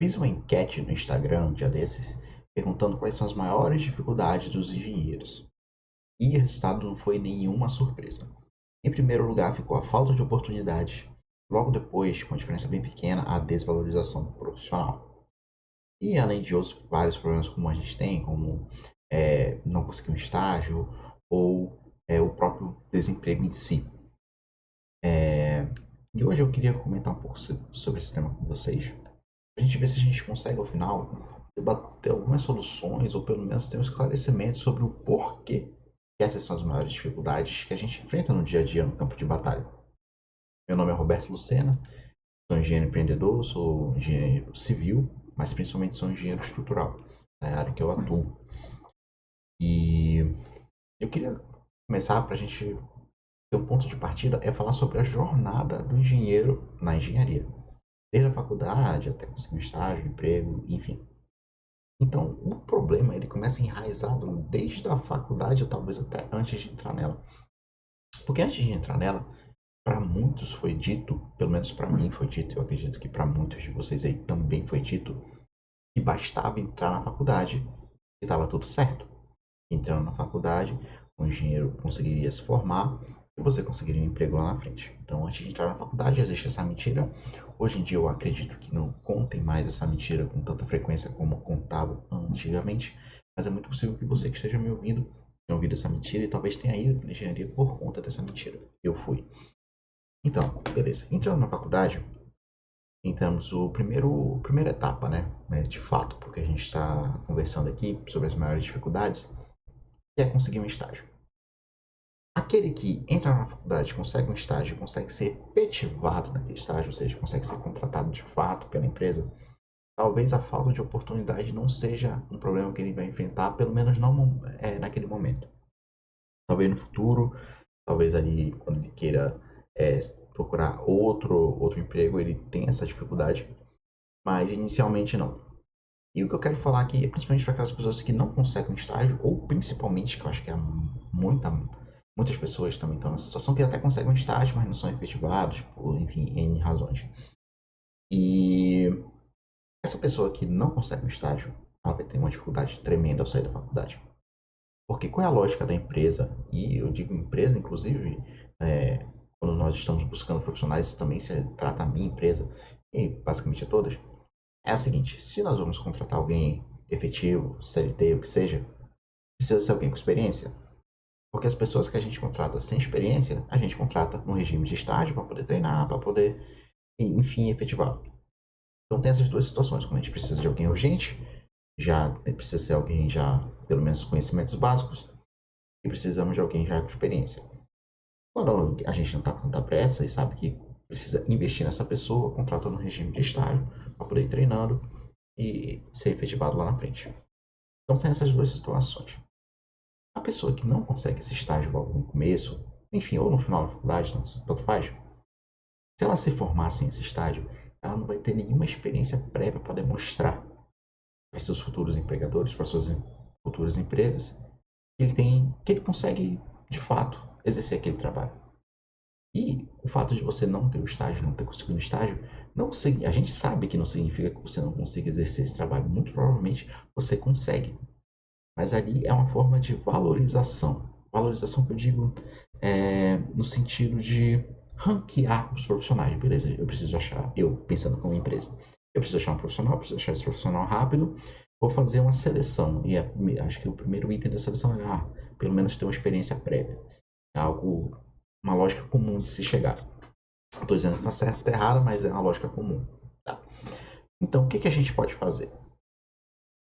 Fiz uma enquete no Instagram um dia desses, perguntando quais são as maiores dificuldades dos engenheiros. E o resultado não foi nenhuma surpresa. Em primeiro lugar ficou a falta de oportunidades. Logo depois, com diferença bem pequena, a desvalorização profissional. E além de outros vários problemas como a gente tem, como não conseguir um estágio ou o próprio desemprego em si. E hoje eu queria comentar um pouco sobre esse tema com vocês. A gente ver se a gente consegue, ao final, debater algumas soluções ou pelo menos ter um esclarecimento sobre o porquê que essas são as maiores dificuldades que a gente enfrenta no dia a dia no campo de batalha. Meu nome é Roberto Lucena, sou engenheiro empreendedor, sou engenheiro civil, mas principalmente sou engenheiro estrutural, na área que eu atuo. E eu queria começar para a gente ter um ponto de partida, é falar sobre a jornada do engenheiro na engenharia. Desde a faculdade até conseguir um estágio, emprego, enfim. Então, o problema ele começa enraizado desde a faculdade, ou talvez até antes de entrar nela. Porque antes de entrar nela, para muitos foi dito, pelo menos para mim foi dito, eu acredito que para muitos de vocês aí também foi dito, que bastava entrar na faculdade e estava tudo certo. Entrando na faculdade, o engenheiro conseguiria se formar e você conseguiria um emprego lá na frente. Então, antes de entrar na faculdade, existe essa mentira. Hoje em dia, eu acredito que não contem mais essa mentira com tanta frequência como contavam antigamente, mas é muito possível que você que esteja me ouvindo tenha ouvido essa mentira e talvez tenha ido para a engenharia por conta dessa mentira. Eu fui. Então, beleza. Entrando na faculdade, entramos primeira etapa, né? De fato, porque a gente está conversando aqui sobre as maiores dificuldades, que é conseguir um estágio. Aquele que entra na faculdade, consegue um estágio, consegue ser efetivado naquele estágio, ou seja, consegue ser contratado de fato pela empresa, talvez a falta de oportunidade não seja um problema que ele vai enfrentar, pelo menos não naquele momento. Talvez no futuro, talvez ali quando ele queira é, procurar outro emprego, ele tenha essa dificuldade, mas inicialmente não. E o que eu quero falar aqui é principalmente para aquelas pessoas que não conseguem um estágio, ou principalmente, que eu acho que é muitas pessoas também estão nessa situação, que até conseguem um estágio, mas não são efetivados, por, enfim, N razões. E essa pessoa que não consegue um estágio, ela vai ter uma dificuldade tremenda ao sair da faculdade. Porque qual é a lógica da empresa? E eu digo empresa, inclusive, quando nós estamos buscando profissionais, isso também se trata a minha empresa, e basicamente a todas, é a seguinte: se nós vamos contratar alguém efetivo, CLT, o que seja, precisa ser alguém com experiência. Porque as pessoas que a gente contrata sem experiência, a gente contrata no regime de estágio para poder treinar, para poder, enfim, efetivar. Então tem essas duas situações, quando a gente precisa de alguém urgente, já precisa ser alguém já, pelo menos, conhecimentos básicos, e precisamos de alguém já com experiência. Quando a gente não está com tanta pressa e sabe que precisa investir nessa pessoa, contrata no regime de estágio, para poder ir treinando e ser efetivado lá na frente. Então tem essas duas situações. A pessoa que não consegue esse estágio logo no começo, enfim, ou no final da faculdade, tanto faz, se ela se formar sem esse estágio, ela não vai ter nenhuma experiência prévia para demonstrar para seus futuros empregadores, para suas futuras empresas, que ele consegue, de fato, exercer aquele trabalho. E o fato de você não ter o estágio, não ter conseguido o estágio, não, a gente sabe que não significa que você não consiga exercer esse trabalho. Muito provavelmente você consegue. Mas ali é uma forma de valorização. Valorização que eu digo no sentido de ranquear os profissionais, beleza? Eu preciso achar, eu pensando como empresa, eu preciso achar um profissional, preciso achar esse profissional rápido, vou fazer uma seleção. E acho que o primeiro item da seleção é, pelo menos ter uma experiência prévia. É algo, uma lógica comum de se chegar. Não estou dizendo se está certo ou está errado, mas é uma lógica comum. Tá? Então, o que a gente pode fazer?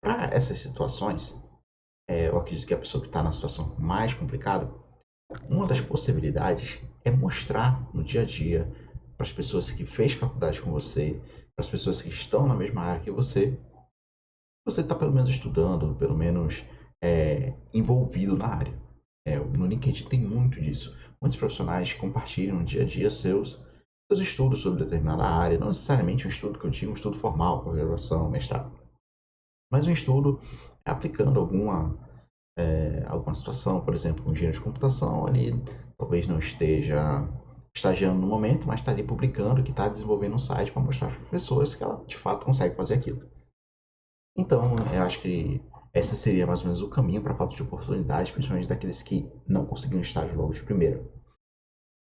Para essas situações, eu acredito que a pessoa que está na situação mais complicada, uma das possibilidades é mostrar no dia a dia para as pessoas que fez faculdade com você, para as pessoas que estão na mesma área que você está pelo menos estudando, pelo menos envolvido na área. No LinkedIn tem muito disso. Muitos profissionais compartilham no dia a dia seus estudos sobre determinada área, não necessariamente um estudo que eu digo, um estudo formal, com graduação, mestrado, mas um estudo aplicando alguma situação, por exemplo, um engenheiro de computação, ele talvez não esteja estagiando no momento, mas está ali publicando que está desenvolvendo um site para mostrar para as pessoas que ela de fato consegue fazer aquilo. Então, eu acho que esse seria mais ou menos o caminho para a falta de oportunidade, principalmente daqueles que não conseguiram estágio logo de primeira.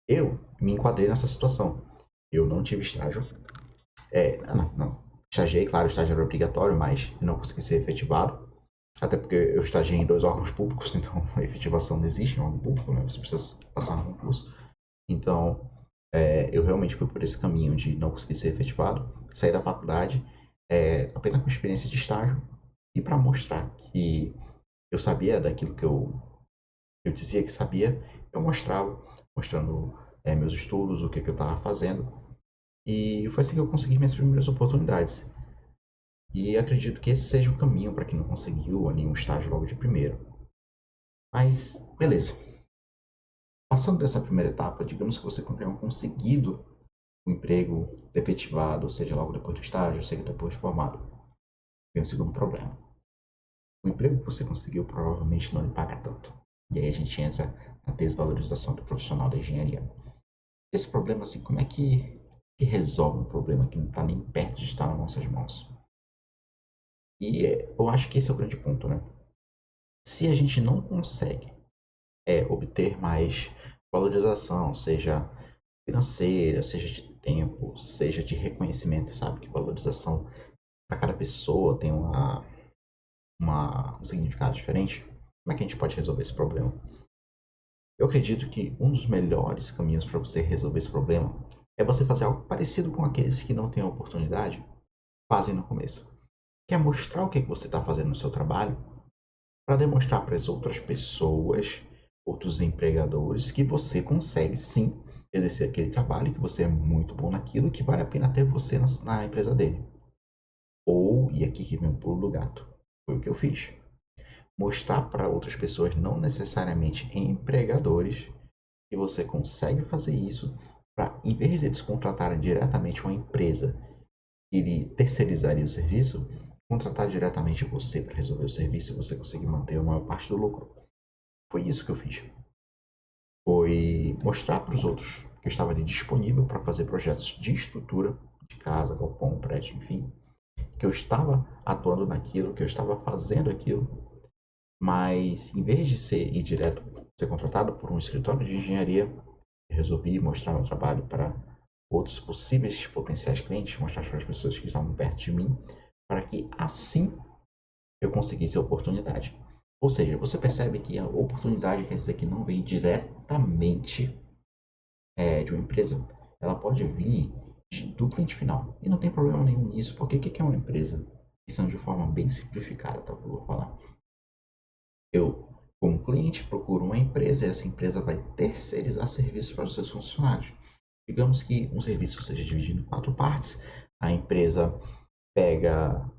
Eu me enquadrei nessa situação. Eu não tive estágio. Não. Estagiei, claro, o estágio era obrigatório, mas não consegui ser efetivado. Até porque eu estagiei em 2 órgãos públicos, então a efetivação não existe em órgão público, né? Você precisa passar no concurso. Então, eu realmente fui por esse caminho de não conseguir ser efetivado, sair da faculdade apenas com experiência de estágio e para mostrar que eu sabia daquilo que eu dizia que sabia, eu mostrava, mostrando meus estudos, o que eu estava fazendo. E foi assim que eu consegui minhas primeiras oportunidades. E acredito que esse seja o caminho para quem não conseguiu ali um estágio logo de primeiro. Mas, beleza. Passando dessa primeira etapa, digamos que você tenha conseguido um emprego efetivado, seja logo depois do estágio, seja depois de formado. Tem um segundo problema. O emprego que você conseguiu provavelmente não lhe paga tanto. E aí a gente entra na desvalorização do profissional da engenharia. Esse problema, assim, como é que resolve um problema que não está nem perto de estar nas nossas mãos? E eu acho que esse é o grande ponto, né? Se a gente não consegue obter mais valorização, seja financeira, seja de tempo, seja de reconhecimento, sabe? Que valorização para cada pessoa tem um significado diferente. Como é que a gente pode resolver esse problema? Eu acredito que um dos melhores caminhos para você resolver esse problema é você fazer algo parecido com aqueles que não têm a oportunidade fazem no começo. Que é mostrar o que você está fazendo no seu trabalho para demonstrar para as outras pessoas, outros empregadores, que você consegue sim exercer aquele trabalho, que você é muito bom naquilo, que vale a pena ter você na empresa dele. Ou, e aqui que vem o pulo do gato, foi o que eu fiz. Mostrar para outras pessoas, não necessariamente empregadores, que você consegue fazer isso para, em vez de eles contratarem diretamente uma empresa que lhe terceirizaria o serviço, contratar diretamente você para resolver o serviço e você conseguir manter a maior parte do lucro. Foi isso que eu fiz. Foi mostrar para os outros que eu estava ali disponível para fazer projetos de estrutura, de casa, galpão, prédio, enfim, que eu estava atuando naquilo, que eu estava fazendo aquilo, mas em vez de ir direto, ser contratado por um escritório de engenharia, eu resolvi mostrar meu trabalho para outros possíveis potenciais clientes, mostrar para as pessoas que estavam perto de mim, para que assim eu conseguisse a oportunidade. Ou seja, você percebe que a oportunidade quer dizer que não vem diretamente de uma empresa, ela pode vir do cliente final. E não tem problema nenhum nisso, porque o que é uma empresa? Pensando de forma bem simplificada, tá? Eu vou falar. Eu, como cliente, procuro uma empresa e essa empresa vai terceirizar serviços para os seus funcionários. Digamos que um serviço seja dividido em 4 partes, a empresa pega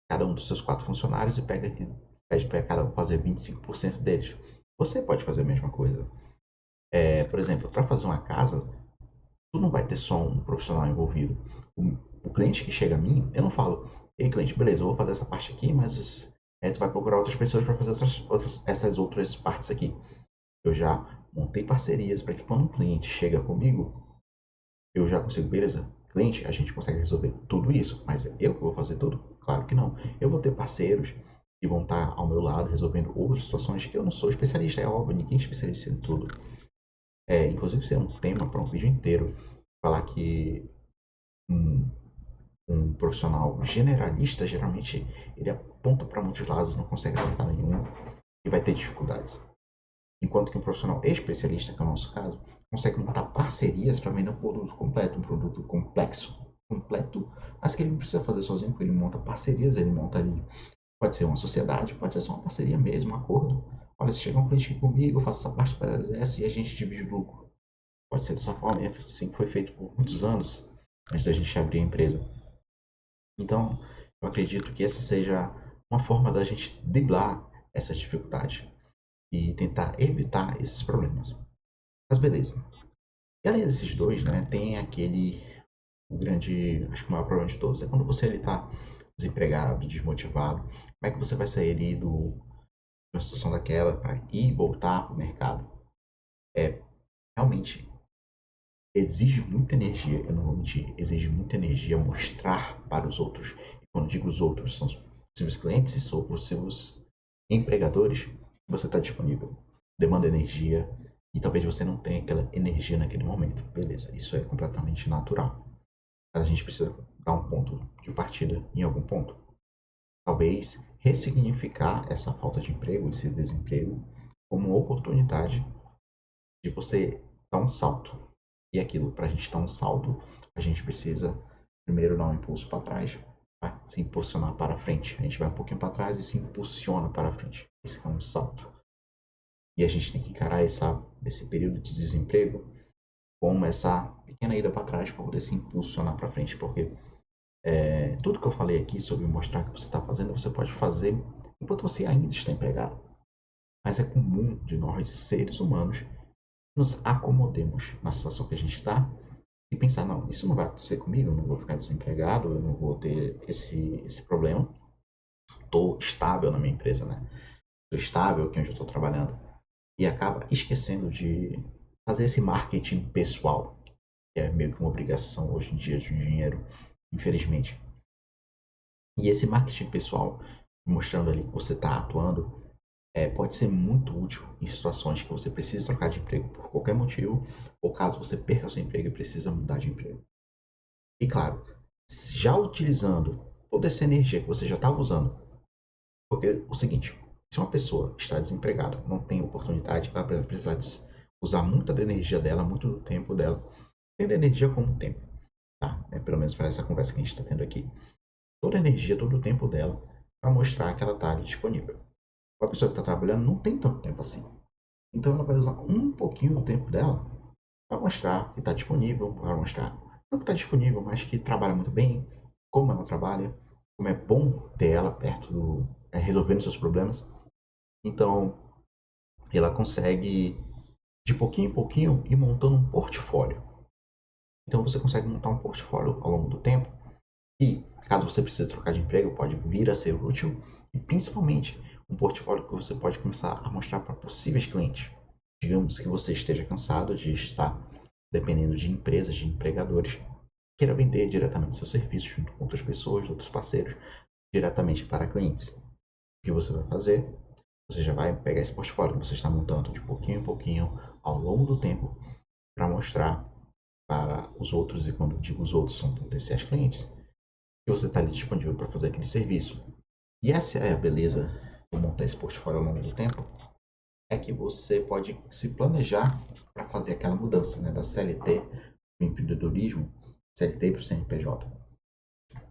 cada um dos seus 4 funcionários e pede para cada um fazer 25% deles. Você pode fazer a mesma coisa. Por exemplo, para fazer uma casa, tu não vai ter só um profissional envolvido. O cliente que chega a mim, eu não falo, ei cliente, beleza, eu vou fazer essa parte aqui, mas tu vai procurar outras pessoas para fazer essas outras partes aqui. Eu já montei parcerias para que quando um cliente chega comigo, eu já consigo, beleza, cliente, a gente consegue resolver tudo isso, mas eu que vou fazer tudo? Claro que não. Eu vou ter parceiros que vão estar ao meu lado resolvendo outras situações que eu não sou especialista, é óbvio, ninguém é especialista em tudo. Inclusive, isso é um tema para um vídeo inteiro. Falar que um, um profissional generalista, geralmente, ele aponta para muitos lados, não consegue acertar nenhum e vai ter dificuldades. Enquanto que um profissional especialista, que é o nosso caso, consegue montar parcerias para vender um produto completo, um produto complexo, completo, mas que ele não precisa fazer sozinho, porque ele monta parcerias, ele monta ali, pode ser uma sociedade, pode ser só uma parceria mesmo, um acordo. Olha, se chegar um cliente aqui comigo, eu faço essa parte para essa e a gente divide o lucro. Pode ser dessa forma, é assim que foi feito por muitos anos, antes da gente abrir a empresa. Então, eu acredito que essa seja uma forma da gente driblar essa dificuldade e tentar evitar esses problemas. Mas beleza. E além desses dois, né, tem o grande, acho que o maior problema de todos, é quando você está desempregado, desmotivado, como é que você vai sair ali de uma situação daquela para ir voltar para o mercado? É, realmente, exige muita energia, eu não vou mentir, exige muita energia mostrar para os outros. E quando digo os outros, são os possíveis clientes e são os possíveis empregadores, que você está disponível. Demanda energia e talvez você não tenha aquela energia naquele momento. Beleza, isso é completamente natural. Mas a gente precisa dar um ponto de partida em algum ponto. Talvez ressignificar essa falta de emprego, esse desemprego, como uma oportunidade de você dar um salto. E aquilo, para a gente dar um salto, a gente precisa primeiro dar um impulso para trás, tá? Se impulsionar para frente. A gente vai um pouquinho para trás e se impulsiona para frente. Esse é um salto. E a gente tem que encarar esse período de desemprego como essa pequena ida para trás para poder se impulsionar para frente, porque tudo que eu falei aqui sobre mostrar que você está fazendo, você pode fazer enquanto você ainda está empregado. Mas é comum de nós, seres humanos, nos acomodemos na situação que a gente está e pensar, não, isso não vai acontecer comigo, eu não vou ficar desempregado, eu não vou ter esse problema. Estou estável na minha empresa, né? Estou estável aqui onde eu estou trabalhando. E acaba esquecendo de fazer esse marketing pessoal, que é meio que uma obrigação hoje em dia de um engenheiro, infelizmente. E esse marketing pessoal, mostrando ali que você está atuando, pode ser muito útil em situações que você precisa trocar de emprego por qualquer motivo, ou caso você perca seu emprego e precisa mudar de emprego. E claro, já utilizando toda essa energia que você já estava usando, porque o seguinte, se uma pessoa está desempregada, não tem oportunidade, ela vai precisar usar muita da energia dela, muito do tempo dela, tendo energia como tempo, tá? Pelo menos para essa conversa que a gente está tendo aqui. Toda a energia, todo o tempo dela para mostrar que ela está ali disponível. A pessoa que está trabalhando não tem tanto tempo assim. Então ela vai usar um pouquinho do tempo dela para mostrar que está disponível, para mostrar não que está disponível, mas que trabalha muito bem, como ela trabalha, como é bom ter ela perto resolvendo seus problemas. Então ela consegue de pouquinho em pouquinho ir montando um portfólio. Então você consegue montar um portfólio ao longo do tempo e, caso você precise trocar de emprego, pode vir a ser útil e, principalmente, um portfólio que você pode começar a mostrar para possíveis clientes. Digamos que você esteja cansado de estar dependendo de empresas, de empregadores, queira vender diretamente seus serviços junto com outras pessoas, outros parceiros, diretamente para clientes. O que você vai fazer? Você já vai pegar esse portfólio que você está montando de pouquinho em pouquinho ao longo do tempo para mostrar para os outros, e quando digo os outros, são potenciais clientes, que você está ali disponível para fazer aquele serviço. E essa é a beleza de montar esse portfólio ao longo do tempo, é que você pode se planejar para fazer aquela mudança, né, da CLT para o empreendedorismo, CLT para o CNPJ.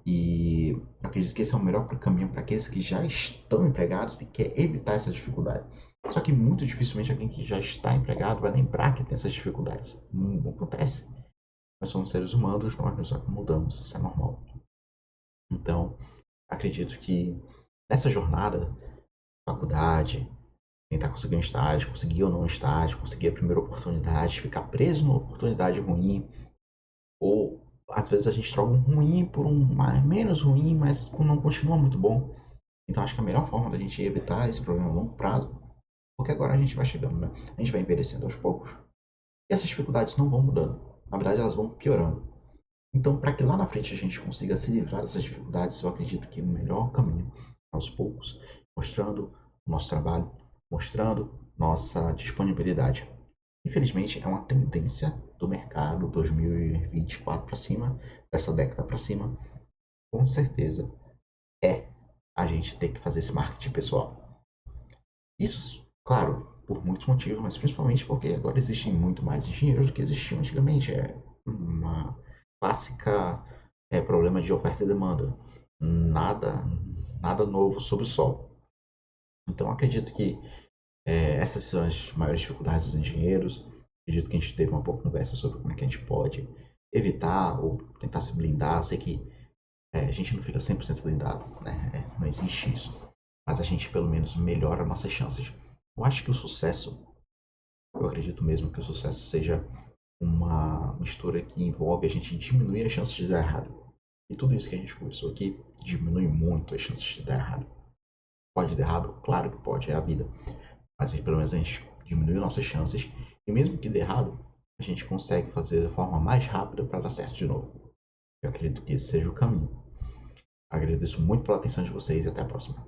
E eu acredito que esse é o melhor caminho para aqueles que já estão empregados e quer evitar essa dificuldade. Só que muito dificilmente alguém que já está empregado vai lembrar que tem essas dificuldades. Não acontece. Nós somos seres humanos, nós nos acomodamos, isso é normal. Então, acredito que nessa jornada, faculdade, tentar conseguir um estágio, conseguir ou não um estágio, conseguir a primeira oportunidade, ficar preso numa oportunidade ruim, ou às vezes a gente troca um ruim por um menos ruim, mas não continua muito bom. Então acho que a melhor forma da gente evitar esse problema a longo prazo, porque agora a gente vai chegando, né? A gente vai envelhecendo aos poucos, e essas dificuldades não vão mudando. Na verdade, elas vão piorando. Então, para que lá na frente a gente consiga se livrar dessas dificuldades, eu acredito que o melhor caminho, aos poucos, mostrando o nosso trabalho, mostrando nossa disponibilidade. Infelizmente, é uma tendência do mercado 2024 para cima, dessa década para cima, com certeza, é a gente ter que fazer esse marketing pessoal. Isso, claro, por muitos motivos, mas principalmente porque agora existem muito mais engenheiros do que existiam antigamente. É uma clássica problema de oferta e demanda. Nada, nada novo sob o sol. Então acredito que essas são as maiores dificuldades dos engenheiros. Acredito que a gente teve uma boa conversa sobre como é que a gente pode evitar ou tentar se blindar. Eu sei que a gente não fica 100% blindado, né? Não existe isso. Mas a gente pelo menos melhora nossas chances. Eu acho que o sucesso, eu acredito mesmo que o sucesso seja uma mistura que envolve a gente diminuir as chances de dar errado. E tudo isso que a gente conversou aqui diminui muito as chances de dar errado. Pode dar errado? Claro que pode, é a vida. Mas pelo menos a gente diminui nossas chances. E mesmo que dê errado, a gente consegue fazer da forma mais rápida para dar certo de novo. Eu acredito que esse seja o caminho. Agradeço muito pela atenção de vocês e até a próxima.